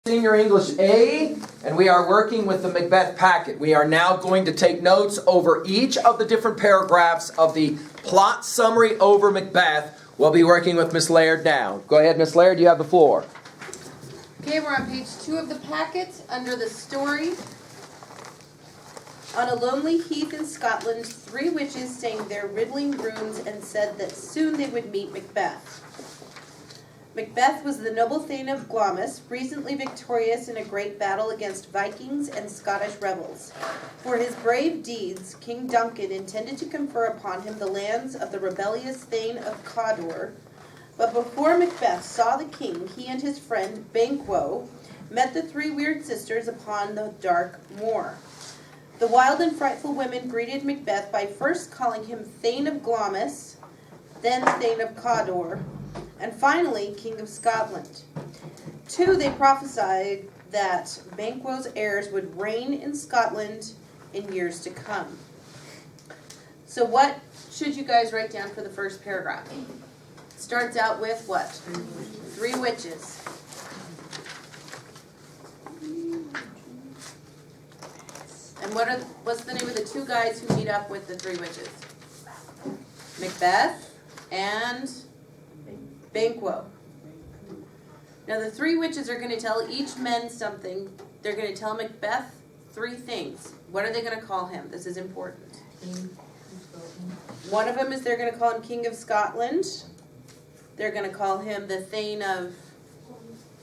Senior English A, and we are working with the Macbeth packet. We are now going to take notes over each of the different paragraphs of the plot summary over Macbeth. We'll be working with Miss Laird now. Go ahead, Miss Laird, you have the floor. Okay, we're on page 2 of the packet, under the story. On a lonely heath in Scotland, 3 witches sang their riddling runes and said that soon they would meet Macbeth. Macbeth was the noble Thane of Glamis, recently victorious in a great battle against Vikings and Scottish rebels. For his brave deeds, King Duncan intended to confer upon him the lands of the rebellious Thane of Cawdor. But before Macbeth saw the king, he and his friend Banquo met the 3 weird sisters upon the dark moor. The wild and frightful women greeted Macbeth by first calling him Thane of Glamis, then Thane of Cawdor, and finally, King of Scotland. 2, they prophesied that Banquo's heirs would reign in Scotland in years to come. So what should you guys write down for the first paragraph? Starts out with what? 3 witches. And what's the name of the 2 guys who meet up with the 3 witches? Macbeth and Banquo. Now the 3 witches are going to tell each man something. They're going to tell Macbeth 3 things. What are they going to call him? This is important. One of them is they're going to call him King of Scotland. They're going to call him the Thane of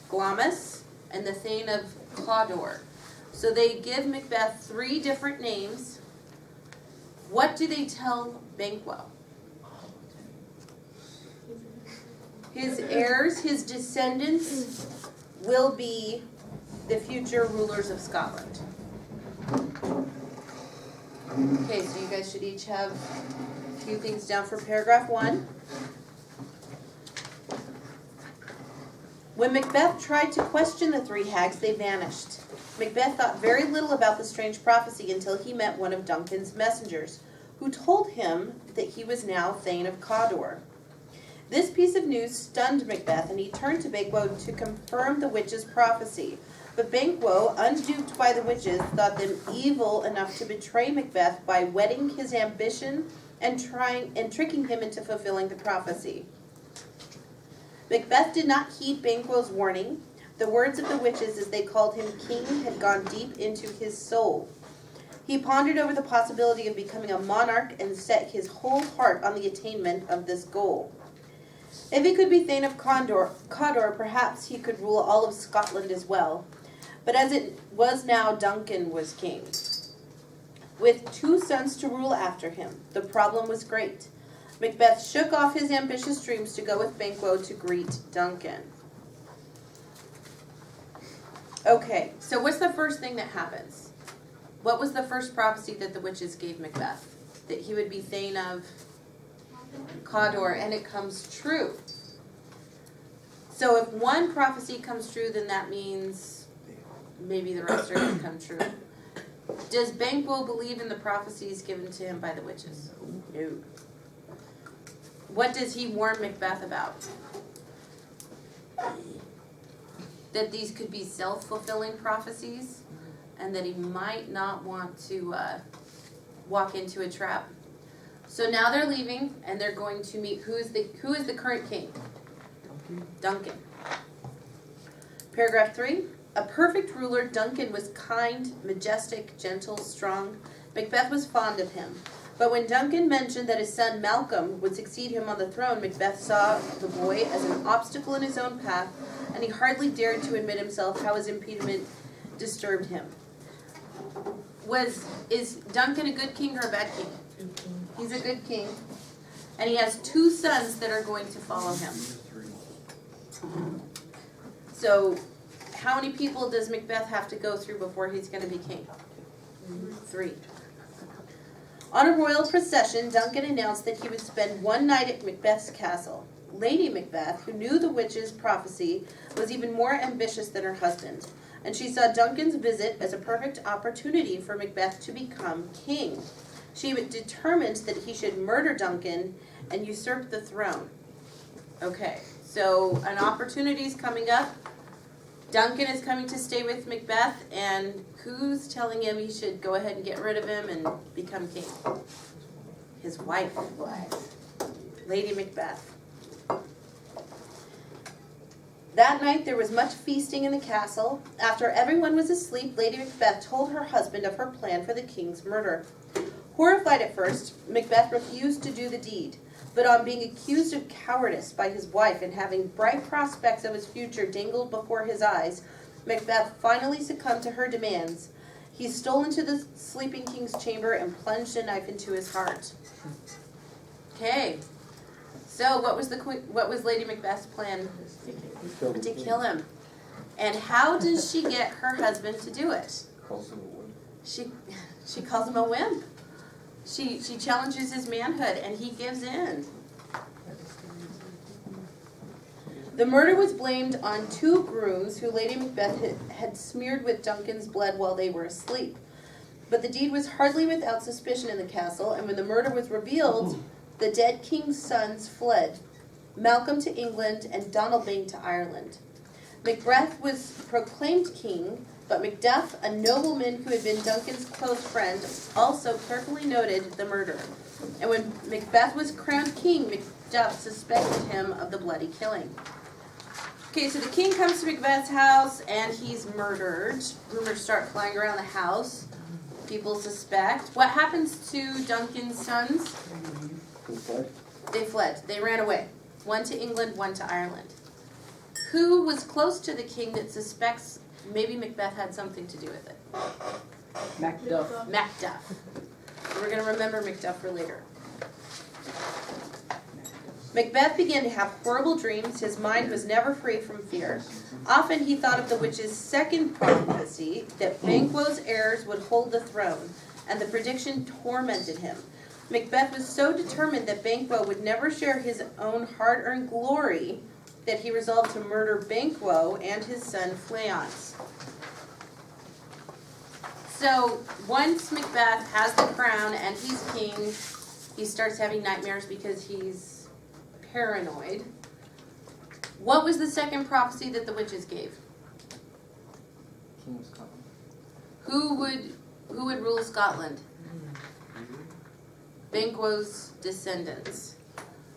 Glamis and the Thane of Cawdor. So they give Macbeth 3 different names. What do they tell Banquo? His heirs, his descendants, will be the future rulers of Scotland. Okay, so you guys should each have a few things down for paragraph 1. When Macbeth tried to question the 3 hags, they vanished. Macbeth thought very little about the strange prophecy until he met one of Duncan's messengers, who told him that he was now Thane of Cawdor. This piece of news stunned Macbeth, and he turned to Banquo to confirm the witch's prophecy. But Banquo, unduped by the witches, thought them evil enough to betray Macbeth by whetting his ambition and tricking him into fulfilling the prophecy. Macbeth did not heed Banquo's warning. The words of the witches, as they called him king, had gone deep into his soul. He pondered over the possibility of becoming a monarch and set his whole heart on the attainment of this goal. If he could be Thane of Cawdor, perhaps he could rule all of Scotland as well. But as it was now, Duncan was king, with 2 sons to rule after him. The problem was great. Macbeth shook off his ambitious dreams to go with Banquo to greet Duncan. Okay, so what's the first thing that happens? What was the first prophecy that the witches gave Macbeth? That he would be Thane of Cawdor, and it comes true. So if one prophecy comes true, then that means maybe the rest are going to come true. Does Banquo believe in the prophecies given to him by the witches? No. What does he warn Macbeth about? That these could be self-fulfilling prophecies, and that he might not want to walk into a trap. So now they're leaving, and they're going to meet who is the current king? Duncan. Paragraph 3. A perfect ruler, Duncan was kind, majestic, gentle, strong. Macbeth was fond of him. But when Duncan mentioned that his son Malcolm would succeed him on the throne, Macbeth saw the boy as an obstacle in his own path, and he hardly dared to admit himself how his impediment disturbed him. Is Duncan a good king or a bad king? He's a good king. And he has 2 sons that are going to follow him. So, how many people does Macbeth have to go through before he's going to be king? 3. On a royal procession, Duncan announced that he would spend one night at Macbeth's castle. Lady Macbeth, who knew the witch's prophecy, was even more ambitious than her husband, and she saw Duncan's visit as a perfect opportunity for Macbeth to become king. She determined that he should murder Duncan and usurp the throne. Okay, so an opportunity is coming up. Duncan is coming to stay with Macbeth, and who's telling him he should go ahead and get rid of him and become king? His wife, Lady Macbeth. That night there was much feasting in the castle. After everyone was asleep, Lady Macbeth told her husband of her plan for the king's murder. Horrified at first, Macbeth refused to do the deed, but on being accused of cowardice by his wife and having bright prospects of his future dangled before his eyes, Macbeth finally succumbed to her demands. He stole into the sleeping king's chamber and plunged a knife into his heart. Okay, so what was Lady Macbeth's plan? To kill him. And how does she get her husband to do it? She calls him a wimp. She challenges his manhood, and he gives in. The murder was blamed on 2 grooms who Lady Macbeth had smeared with Duncan's blood while they were asleep. But the deed was hardly without suspicion in the castle, and when the murder was revealed, the dead king's sons fled, Malcolm to England and Donalbain to Ireland. Macbeth was proclaimed king, but Macduff, a nobleman who had been Duncan's close friend, also carefully noted the murder. And when Macbeth was crowned king, Macduff suspected him of the bloody killing. Okay, so the king comes to Macbeth's house and he's murdered. Rumors start flying around the house. People suspect. What happens to Duncan's sons? They fled. They ran away. One to England, one to Ireland. Who was close to the king that suspects maybe Macbeth had something to do with it? Macduff. Macduff. We're going to remember Macduff for later. Macbeth began to have horrible dreams. His mind was never free from fear. Often he thought of the witch's second prophecy, that Banquo's heirs would hold the throne, and the prediction tormented him. Macbeth was so determined that Banquo would never share his own hard-earned glory that he resolved to murder Banquo and his son Fleance. So once Macbeth has the crown and he's king, he starts having nightmares because he's paranoid. What was the second prophecy that the witches gave? King of Scotland. Who would rule Scotland? Banquo's descendants.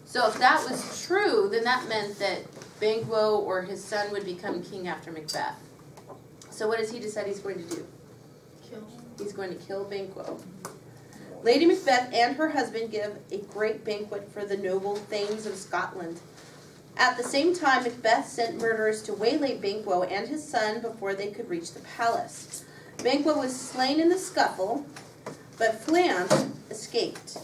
So if that was true, then that meant that Banquo or his son would become king after Macbeth. So what does he decide he's going to do? He's going to kill Banquo. Lady Macbeth and her husband give a great banquet for the noble thanes of Scotland. At the same time, Macbeth sent murderers to waylay Banquo and his son before they could reach the palace. Banquo was slain in the scuffle, but Fleance escaped.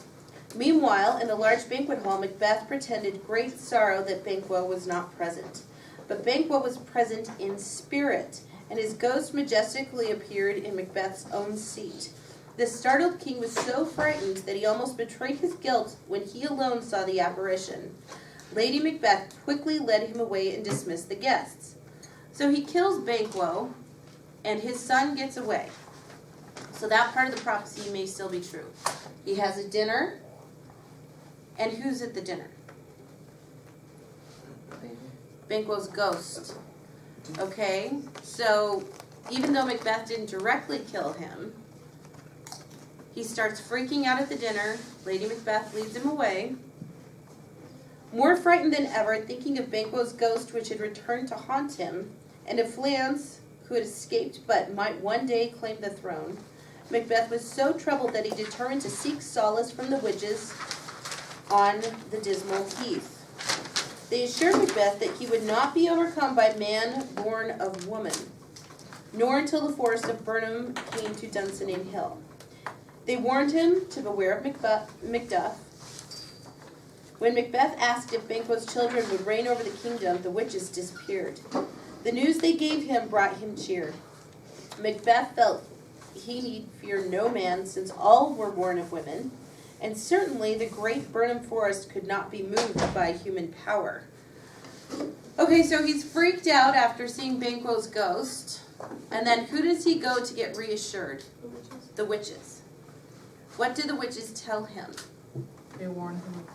Meanwhile, in the large banquet hall, Macbeth pretended great sorrow that Banquo was not present. But Banquo was present in spirit, and his ghost majestically appeared in Macbeth's own seat. The startled king was so frightened that he almost betrayed his guilt when he alone saw the apparition. Lady Macbeth quickly led him away and dismissed the guests. So he kills Banquo, and his son gets away. So that part of the prophecy may still be true. He has a dinner, and who's at the dinner? Banquo's ghost. Okay, so even though Macbeth didn't directly kill him, he starts freaking out at the dinner. Lady Macbeth leads him away. More frightened than ever, thinking of Banquo's ghost which had returned to haunt him, and of Fleance, who had escaped but might one day claim the throne, Macbeth was so troubled that he determined to seek solace from the witches on the dismal heath. They assured Macbeth that he would not be overcome by man born of woman, nor until the forest of Burnham came to Dunsinane Hill. They warned him to beware of Macduff. When Macbeth asked if Banquo's children would reign over the kingdom, the witches disappeared. The news they gave him brought him cheer. Macbeth felt he need fear no man, since all were born of women, and certainly the great Burnham forest could not be moved by human power. Okay, so he's freaked out after seeing Banquo's ghost, and then who does he go to get reassured? The witches. What do the witches tell him? They warned him.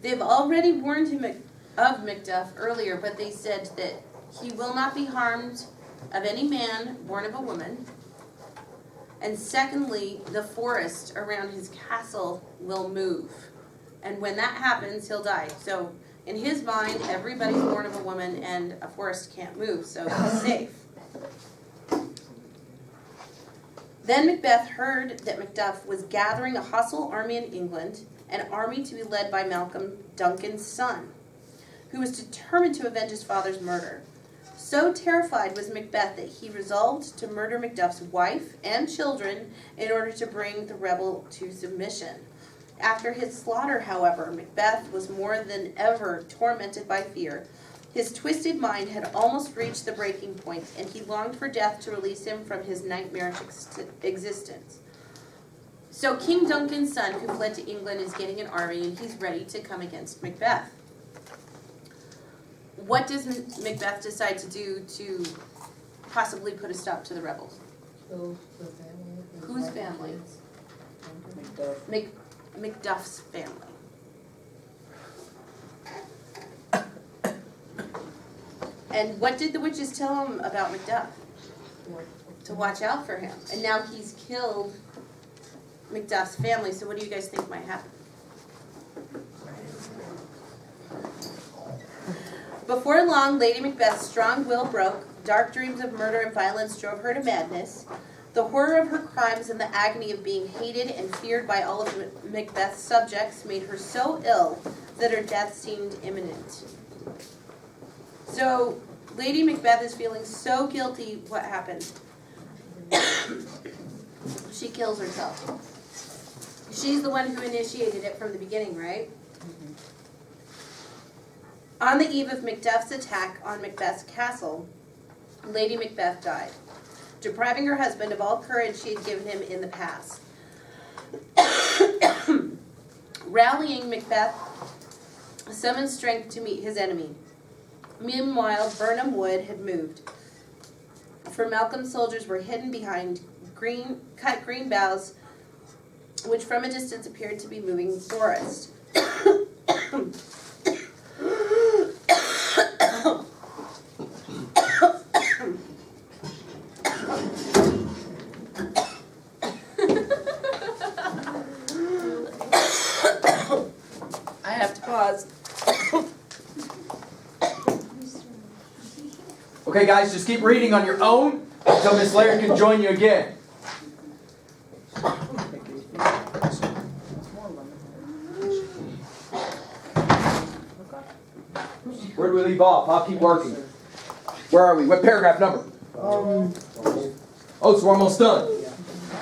They've already warned him of Macduff earlier, but they said that he will not be harmed of any man born of a woman. And secondly, the forest around his castle will move. And when that happens, he'll die. So in his mind, everybody's born of a woman and a forest can't move, so he's safe. Then Macbeth heard that Macduff was gathering a hostile army in England, an army to be led by Malcolm, Duncan's son, who was determined to avenge his father's murder. So terrified was Macbeth that he resolved to murder Macduff's wife and children in order to bring the rebel to submission. After his slaughter, however, Macbeth was more than ever tormented by fear. His twisted mind had almost reached the breaking point, and he longed for death to release him from his nightmarish existence. So King Duncan's son, who fled to England, is getting an army, and he's ready to come against Macbeth. What does Macbeth decide to do to possibly put a stop to the rebels? Kill the family. Whose family? Macduff. Macduff's family. And what did the witches tell him about Macduff? To watch out for him. And now he's killed Macduff's family, so what do you guys think might happen? Before long, Lady Macbeth's strong will broke. Dark dreams of murder and violence drove her to madness. The horror of her crimes and the agony of being hated and feared by all of Macbeth's subjects made her so ill that her death seemed imminent. So, Lady Macbeth is feeling so guilty. What happened? She kills herself. She's the one who initiated it from the beginning, right? On the eve of Macduff's attack on Macbeth's castle, Lady Macbeth died, depriving her husband of all courage she had given him in the past. Rallying, Macbeth summoned strength to meet his enemy. Meanwhile, Birnam Wood had moved, for Malcolm's soldiers were hidden behind cut green boughs, which from a distance appeared to be moving forest. I have to pause. Okay, guys, just keep reading on your own until Miss Laird can join you again. Where do we leave off? I'll keep working. Where are we? What paragraph number? Oh, so we're almost done.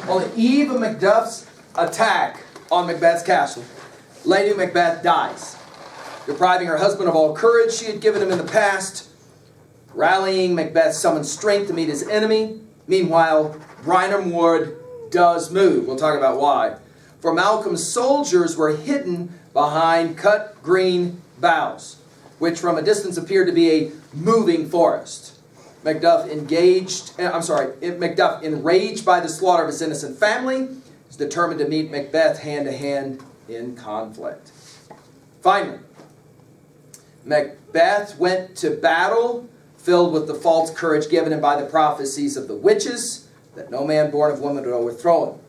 On the eve of Macduff's attack on Macbeth's castle, Lady Macbeth dies, depriving her husband of all courage she had given him in the past. Rallying, Macbeth summoned strength to meet his enemy. Meanwhile, Birnam Wood does move. We'll talk about why. For Malcolm's soldiers were hidden behind cut green boughs, which from a distance appeared to be a moving forest. Macduff, enraged by the slaughter of his innocent family, is determined to meet Macbeth hand to hand in conflict. Finally, Macbeth went to battle filled with the false courage given him by the prophecies of the witches, that no man born of woman would overthrow him.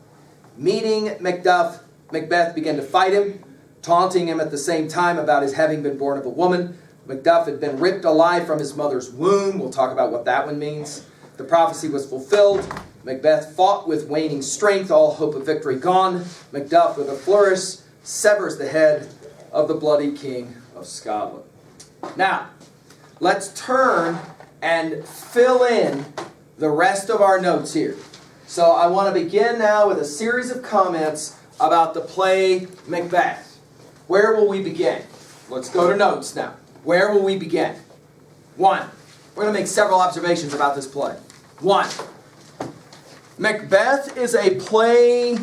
Meeting Macduff, Macbeth began to fight him, taunting him at the same time about his having been born of a woman. Macduff had been ripped alive from his mother's womb. We'll talk about what that one means. The prophecy was fulfilled. Macbeth fought with waning strength, all hope of victory gone. Macduff, with a flourish, severs the head of the bloody King of Scotland. Now, let's turn and fill in the rest of our notes here. So I want to begin now with a series of comments about the play Macbeth. Where will we begin? Let's go to notes now. Where will we begin? 1. We're going to make several observations about this play. 1. Macbeth is a play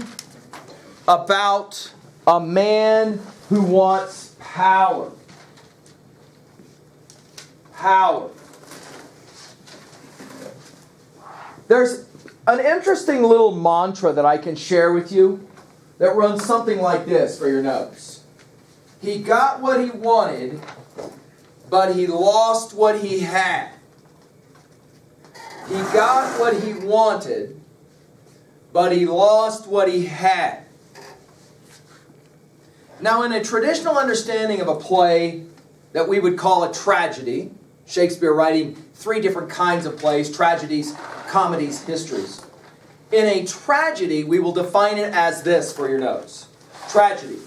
about a man who wants power. Power. There's an interesting little mantra that I can share with you that runs something like this for your notes. He got what he wanted, but he lost what he had. He got what he wanted, but he lost what he had. Now, in a traditional understanding of a play that we would call a tragedy, Shakespeare writing 3 different kinds of plays: tragedies, comedies, histories. In a tragedy, we will define it as this for your notes. Tragedy.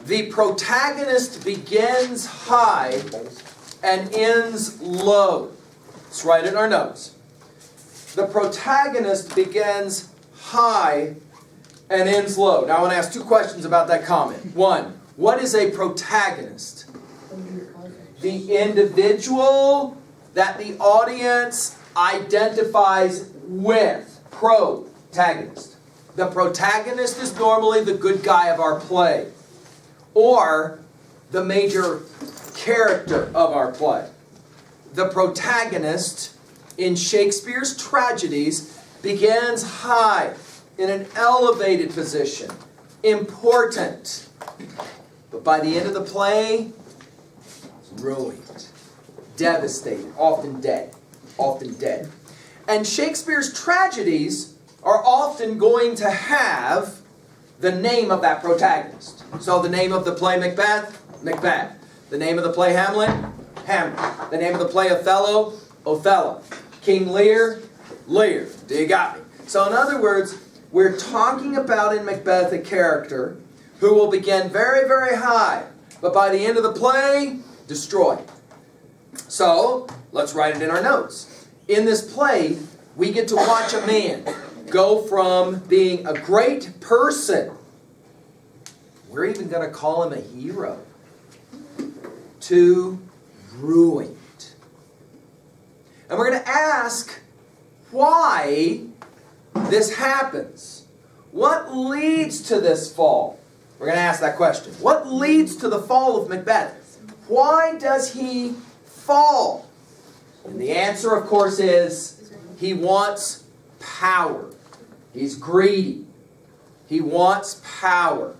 The protagonist begins high and ends low. Let's write it in our notes. The protagonist begins high and ends low. Now I want to ask 2 questions about that comment. 1, what is a protagonist? The individual that the audience identifies with. Protagonist. The protagonist is normally the good guy of our play, or the major character of our play. The protagonist in Shakespeare's tragedies begins high, in an elevated position, important. But by the end of the play, ruined, devastated, often dead. Often dead. And Shakespeare's tragedies are often going to have the name of that protagonist. So the name of the play Macbeth, Macbeth. The name of the play Hamlet, Hamlet. The name of the play Othello, Othello. King Lear, Lear. Do you got me? So in other words, we're talking about in Macbeth a character who will begin very, very high, but by the end of the play, destroyed. So, let's write it in our notes. In this play, we get to watch a man go from being a great person, we're even going to call him a hero, to ruined. And we're going to ask why this happens. What leads to this fall? We're going to ask that question. What leads to the fall of Macbeth? Why does he fall? And the answer, of course, is he wants power. He's greedy. He wants power.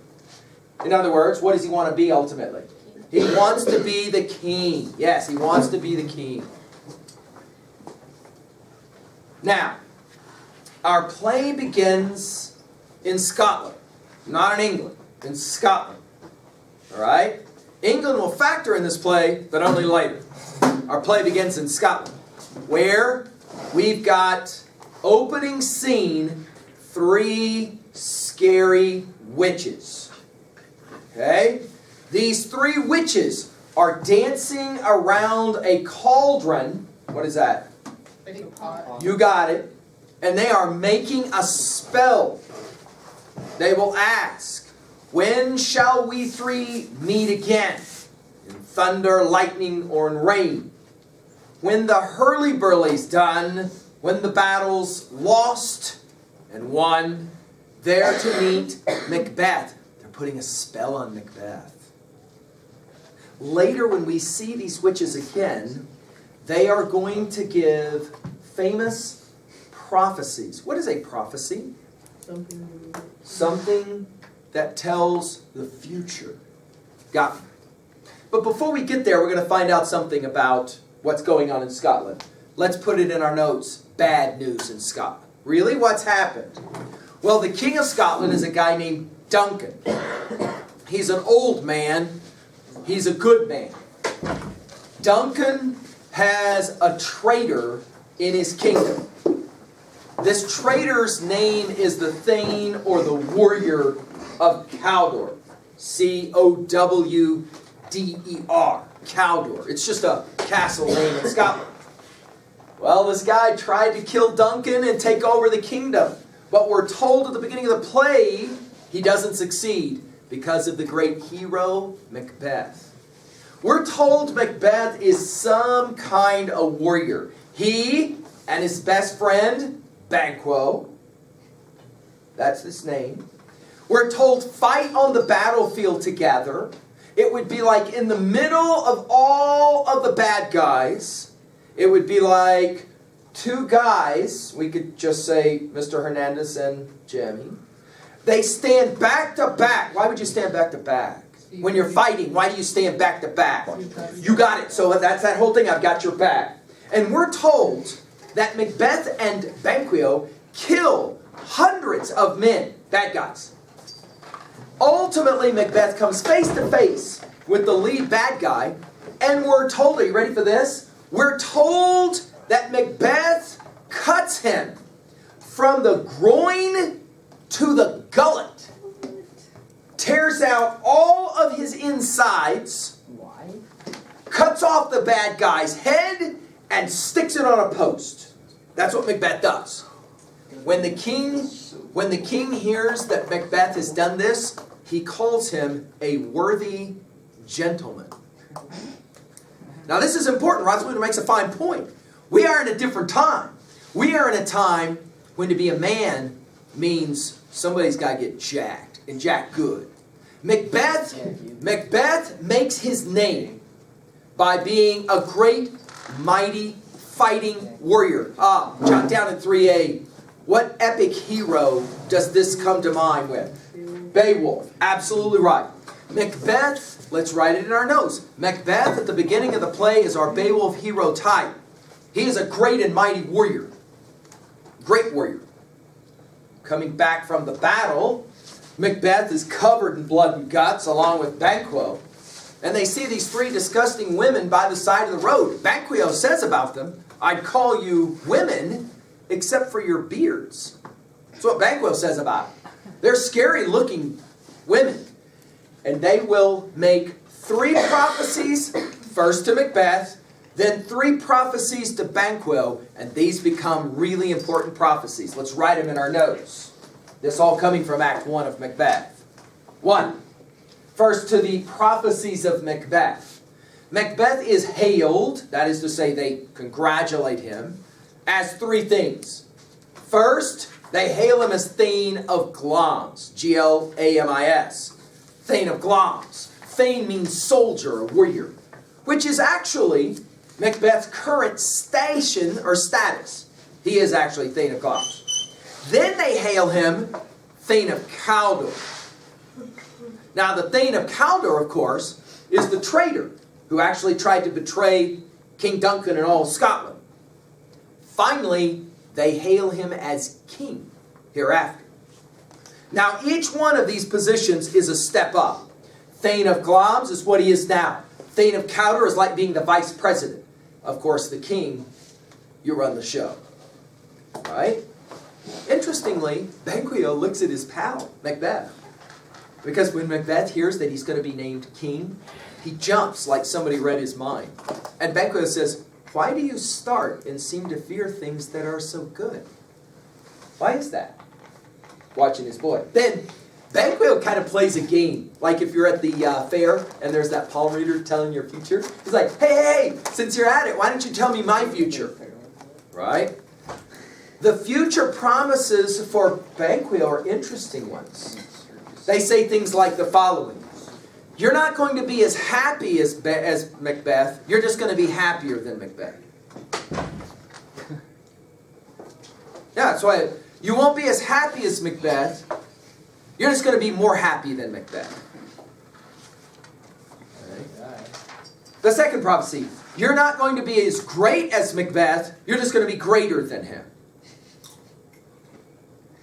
In other words, what does he want to be ultimately? He wants to be the king. Yes, he wants to be the king. Now, our play begins in Scotland, not in England, in Scotland. All right? England will factor in this play, but only later. Our play begins in Scotland, where we've got opening scene, 3 scary witches. Okay? These 3 witches are dancing around a cauldron. What is that? You got it. And they are making a spell. They will ask, when shall we 3 meet again? In thunder, lightning, or in rain? When the hurly-burly's done, when the battle's lost and won, there to meet Macbeth. They're putting a spell on Macbeth. Later, when we see these witches again, they are going to give famous prophecies. What is a prophecy? Something that tells the future. Got me. But before we get there, we're going to find out something about what's going on in Scotland. Let's put it in our notes. Bad news in Scotland. Really? What's happened? Well, the King of Scotland is a guy named Duncan. He's an old man. He's a good man. Duncan has a traitor in his kingdom. This traitor's name is the Thane or the Warrior of Cawdor. C-O-W-D-E-R. Cawdor. It's just a castle name in Scotland. Well, this guy tried to kill Duncan and take over the kingdom. But we're told at the beginning of the play, he doesn't succeed because of the great hero, Macbeth. We're told Macbeth is some kind of warrior. He and his best friend, Banquo, that's his name, we're told fight on the battlefield together. It would be like in the middle of all of the bad guys. It would be like 2 guys, we could just say Mr. Hernandez and Jimmy. They stand back to back. Why would you stand back to back? When you're fighting, why do you stand back to back? You got it. So that's that whole thing. I've got your back. And we're told that Macbeth and Banquo kill hundreds of men, bad guys. Ultimately, Macbeth comes face to face with the lead bad guy, and we're told, are you ready for this? We're told that Macbeth cuts him from the groin to the gullet, tears out all of his insides, Why? cuts off the bad guy's head, and sticks it on a post. That's what Macbeth does. When the king hears that Macbeth has done this, he calls him a worthy gentleman. Now this is important. Roswell makes a fine point. We are in a different time. We are in a time when to be a man means somebody's got to get jacked, and jacked good. Macbeth makes his name by being a great, mighty, fighting warrior. Jot down in 3A, what epic hero does this come to mind with? Beowulf. Absolutely right. Macbeth, let's write it in our notes. Macbeth at the beginning of the play is our Beowulf hero type. He is a great and mighty warrior. Great warrior. Coming back from the battle, Macbeth is covered in blood and guts along with Banquo. And they see these three disgusting women by the side of the road. Banquo says about them, I'd call you women except for your beards. That's what Banquo says about them. They're scary looking women. And they will make 3 prophecies, first to Macbeth, then 3 prophecies to Banquo, and these become really important prophecies. Let's write them in our notes. This all coming from Act 1 of Macbeth. 1. First to the prophecies of Macbeth. Macbeth is hailed, that is to say they congratulate him, as 3 things. First, they hail him as Thane of Glamis, Glamis. Thane of Glamis. Thane means soldier or warrior, which is actually Macbeth's current station or status. He is actually Thane of Glamis. Then they hail him Thane of Cawdor. Now the Thane of Cawdor, of course, is the traitor who actually tried to betray King Duncan and all of Scotland. Finally, they hail him as king hereafter. Now, each one of these positions is a step up. Thane of Glamis is what he is now. Thane of Cawdor is like being the vice president. Of course, the king, you run the show. Right? Interestingly, Banquo looks at his pal, Macbeth. Because when Macbeth hears that he's going to be named king, he jumps like somebody read his mind. And Banquo says, why do you start and seem to fear things that are so good? Why is that? Watching his boy. Then Banquo kind of plays a game. Like if you're at the fair and there's that palm reader telling your future. He's like, hey, since you're at it, why don't you tell me my future? Right? The future promises for Banquo are interesting ones. They say things like the following. You're not going to be as happy as Macbeth. You're just going to be happier than Macbeth. Yeah, that's why you won't be as happy as Macbeth. You're just going to be more happy than Macbeth. Okay. The second prophecy. You're not going to be as great as Macbeth. You're just going to be greater than him.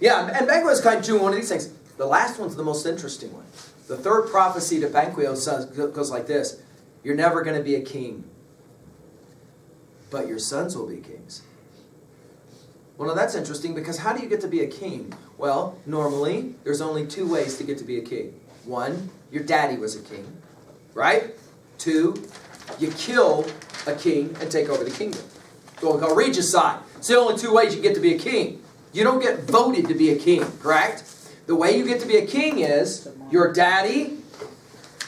Yeah, and Banquo is kind of doing one of these things. The last one's the most interesting one. The third prophecy to Banquo goes like this. You're never going to be a king, but your sons will be kings. Well, now that's interesting because how do you get to be a king? Well, normally, there's only 2 ways to get to be a king. 1, your daddy was a king, right? 2, you kill a king and take over the kingdom. So we'll call regicide. It's the only 2 ways you get to be a king. You don't get voted to be a king, correct? The way you get to be a king is your daddy,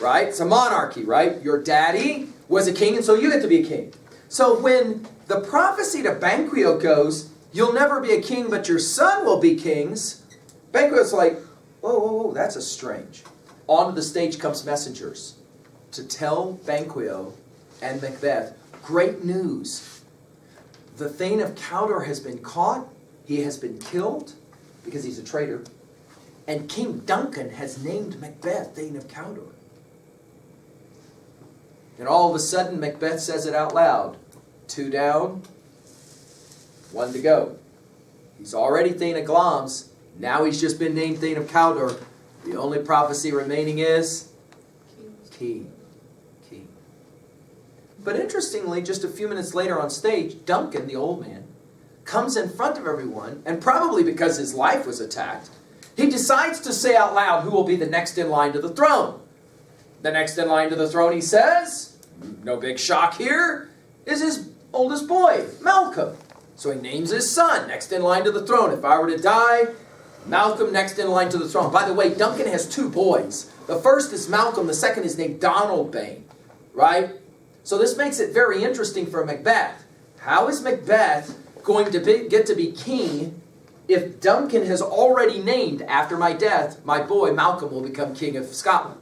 right? It's a monarchy, right? Your daddy was a king, and so you get to be a king. So when the prophecy to Banquo goes, you'll never be a king, but your son will be kings, Banquo's like, whoa, whoa, whoa, that's a strange. Onto the stage comes messengers to tell Banquo and Macbeth, great news. The Thane of Cawdor has been caught. He has been killed because he's a traitor. And King Duncan has named Macbeth Thane of Cawdor. And all of a sudden, Macbeth says it out loud. 2 down, 1 to go. He's already Thane of Glamis. Now he's just been named Thane of Cawdor. The only prophecy remaining is king. King. But interestingly, just a few minutes later on stage, Duncan, the old man, comes in front of everyone, and probably because his life was attacked, he decides to say out loud who will be the next in line to the throne. The next in line to the throne, he says, no big shock here, is his oldest boy, Malcolm. So he names his son next in line to the throne. If I were to die, Malcolm next in line to the throne. By the way, Duncan has 2 boys. The first is Malcolm. The second is named Donalbain. Right? So this makes it very interesting for Macbeth. How is Macbeth going to get to be king if Duncan has already named, after my death, my boy Malcolm will become king of Scotland?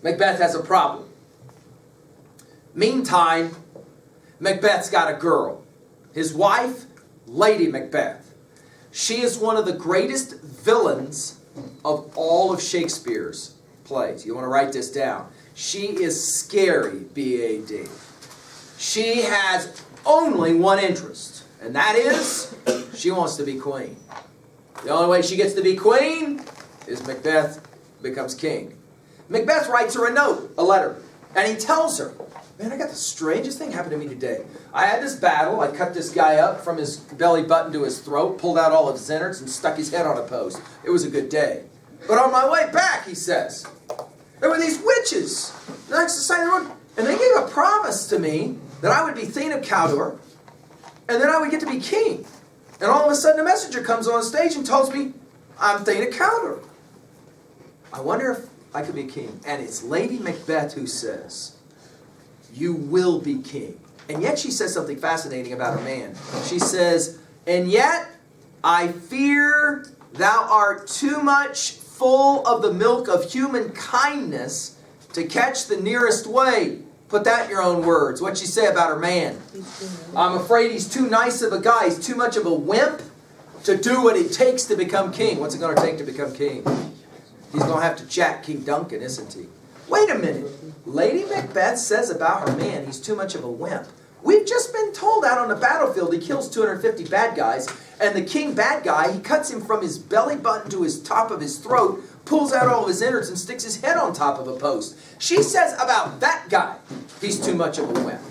Macbeth has a problem. Meantime, Macbeth's got a girl. His wife, Lady Macbeth. She is one of the greatest villains of all of Shakespeare's plays. You want to write this down. She is scary, B-A-D. She has only one interest, and that is she wants to be queen. The only way she gets to be queen is Macbeth becomes king. Macbeth writes her a note, a letter, and he tells her, man, I got the strangest thing happen to me today. I had this battle. I cut this guy up from his belly button to his throat, pulled out all of his innards, and stuck his head on a post. It was a good day. But on my way back, he says, there were these witches next to the side of the road, and they gave a promise to me that I would be Thane of Cawdor, and then I would get to be king. And all of a sudden, a messenger comes on stage and tells me, I'm Thane of Cawdor. I wonder if I could be king. And it's Lady Macbeth who says, you will be king. And yet she says something fascinating about her man. She says, and yet I fear thou art too much full of the milk of human kindness to catch the nearest way. Put that in your own words. What'd she say about her man? I'm afraid he's too nice of a guy. He's too much of a wimp to do what it takes to become king. What's it going to take to become king? He's going to have to jack King Duncan, isn't he? Wait a minute. Lady Macbeth says about her man, he's too much of a wimp. We've just been told out on the battlefield he kills 250 bad guys, and the king bad guy, he cuts him from his belly button to his top of his throat, pulls out all of his innards and sticks his head on top of a post. She says about that guy, he's too much of a wimp.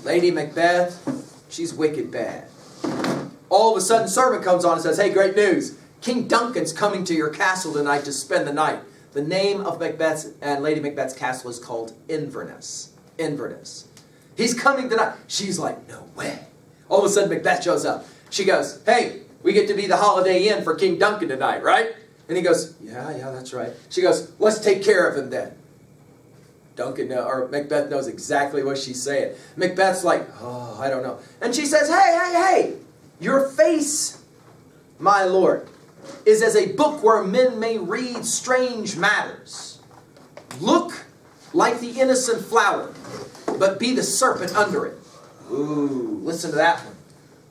Lady Macbeth, she's wicked bad. All of a sudden, servant comes on and says, hey, great news. King Duncan's coming to your castle tonight to spend the night. The name of Macbeth's and Lady Macbeth's castle is called Inverness. Inverness. He's coming tonight. She's like, no way. All of a sudden, Macbeth shows up. She goes, hey, we get to be the Holiday Inn for King Duncan tonight, right? And he goes, yeah, that's right. She goes, let's take care of him then. Macbeth knows exactly what she's saying. Macbeth's like, oh, I don't know. And she says, hey, your face, my lord, is as a book where men may read strange matters. Look like the innocent flower, but be the serpent under it. Ooh, listen to that one.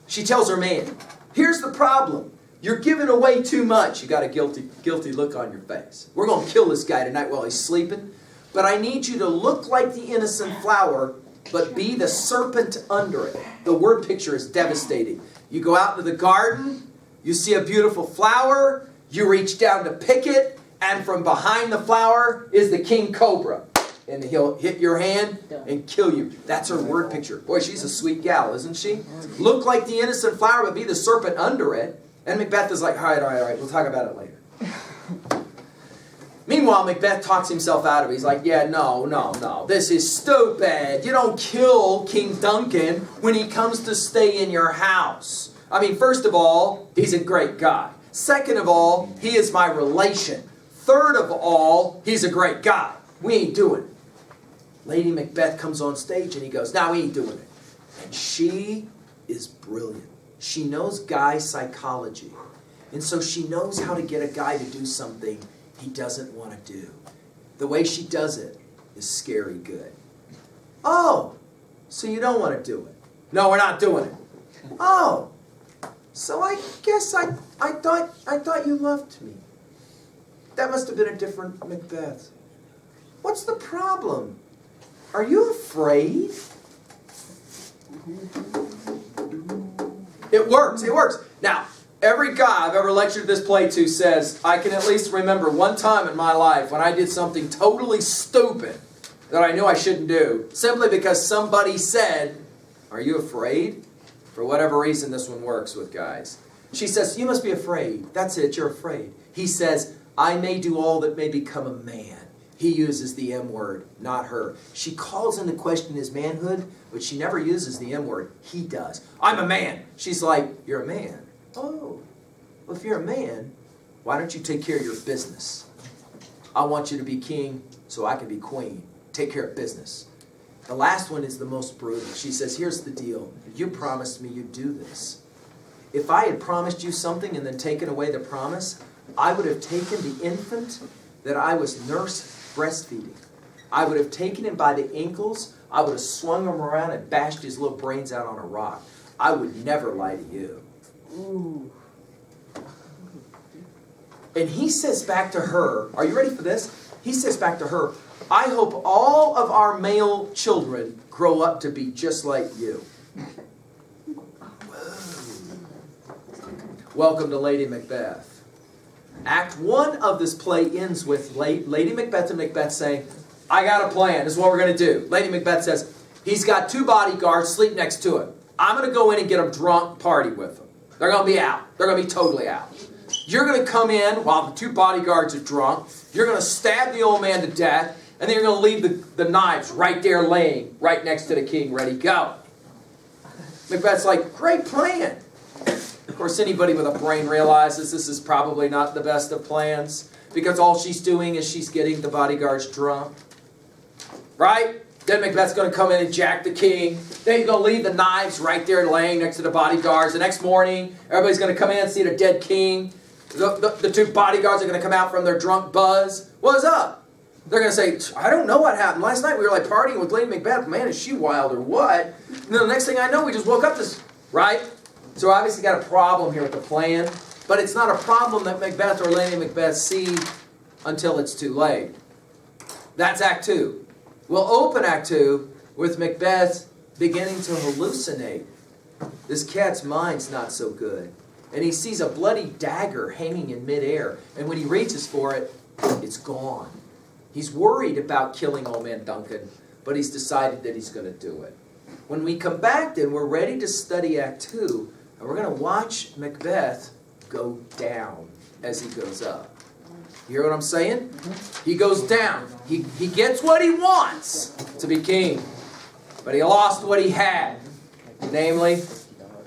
She tells her man, here's the problem. You're giving away too much. You got a guilty look on your face. We're going to kill this guy tonight while he's sleeping. But I need you to look like the innocent flower, but be the serpent under it. The word picture is devastating. You go out into the garden, you see a beautiful flower, you reach down to pick it, and from behind the flower is the king cobra. And he'll hit your hand and kill you. That's her word picture. Boy, she's a sweet gal, isn't she? Look like the innocent flower, but be the serpent under it. And Macbeth is like, all right, we'll talk about it later. Meanwhile, Macbeth talks himself out of it. He's like, yeah, no, this is stupid. You don't kill King Duncan when he comes to stay in your house. I mean, first of all, he's a great guy. Second of all, he is my relation. Third of all, he's a great guy. We ain't doing it. Lady Macbeth comes on stage and he goes, no, we ain't doing it. And she is brilliant. She knows guy psychology. And so she knows how to get a guy to do something he doesn't want to do. The way she does it is scary good. Oh, so you don't want to do it? No, we're not doing it. Oh, so I guess I thought you loved me. That must have been a different Macbeth. What's the problem? Are you afraid? It works. It works. Now, every guy I've ever lectured this play to says, I can at least remember one time in my life when I did something totally stupid that I knew I shouldn't do, simply because somebody said, are you afraid? For whatever reason, this one works with guys. She says, you must be afraid. That's it, you're afraid. He says, I may do all that may become a man. He uses the M word, not her. She calls into question his manhood, but she never uses the M word. He does. I'm a man. She's like, you're a man. Oh, well, if you're a man, why don't you take care of your business? I want you to be king so I can be queen. Take care of business. The last one is the most brutal. She says, here's the deal. You promised me you'd do this. If I had promised you something and then taken away the promise, I would have taken the infant that I was nurse breastfeeding. I would have taken him by the ankles. I would have swung him around and bashed his little brains out on a rock. I would never lie to you. Ooh. And he says back to her, are you ready for this? He says back to her, I hope all of our male children grow up to be just like you. Welcome to Lady Macbeth. Act 1 of this play ends with Lady Macbeth and Macbeth saying, I got a plan. This is what we're going to do. Lady Macbeth says, he's got 2 bodyguards sleep next to him. I'm going to go in and get them drunk, party with them. They're going to be out. They're going to be totally out. You're going to come in while the 2 bodyguards are drunk. You're going to stab the old man to death. And then you're going to leave the knives right there laying right next to the king, ready, go. Macbeth's like, great plan. Of course, anybody with a brain realizes this is probably not the best of plans, because all she's doing is she's getting the bodyguards drunk. Right? Then Macbeth's going to come in and jack the king. Then he's going to leave the knives right there laying next to the bodyguards. The next morning, everybody's going to come in and see the dead king. The 2 bodyguards are going to come out from their drunk buzz. What's up? They're going to say, I don't know what happened. Last night we were like partying with Lady Macbeth. Man, is she wild or what? And then the next thing I know, we just woke up this, right? So obviously got a problem here with the plan. But it's not a problem that Macbeth or Lady Macbeth see until it's too late. That's Act 2. We'll open Act 2 with Macbeth beginning to hallucinate. This cat's mind's not so good. And he sees a bloody dagger hanging in midair. And when he reaches for it, it's gone. He's worried about killing old man Duncan, but he's decided that he's going to do it. When we come back then, we're ready to study Act 2, and we're going to watch Macbeth go down as he goes up. You hear what I'm saying? He goes down. He gets what he wants to be king, but he lost what he had, namely,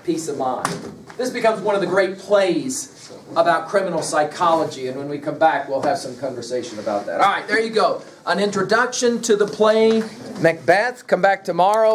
peace of mind. This becomes one of the great plays about criminal psychology, and when we come back, we'll have some conversation about that. All right, there you go. An introduction to the play Macbeth. Come back tomorrow.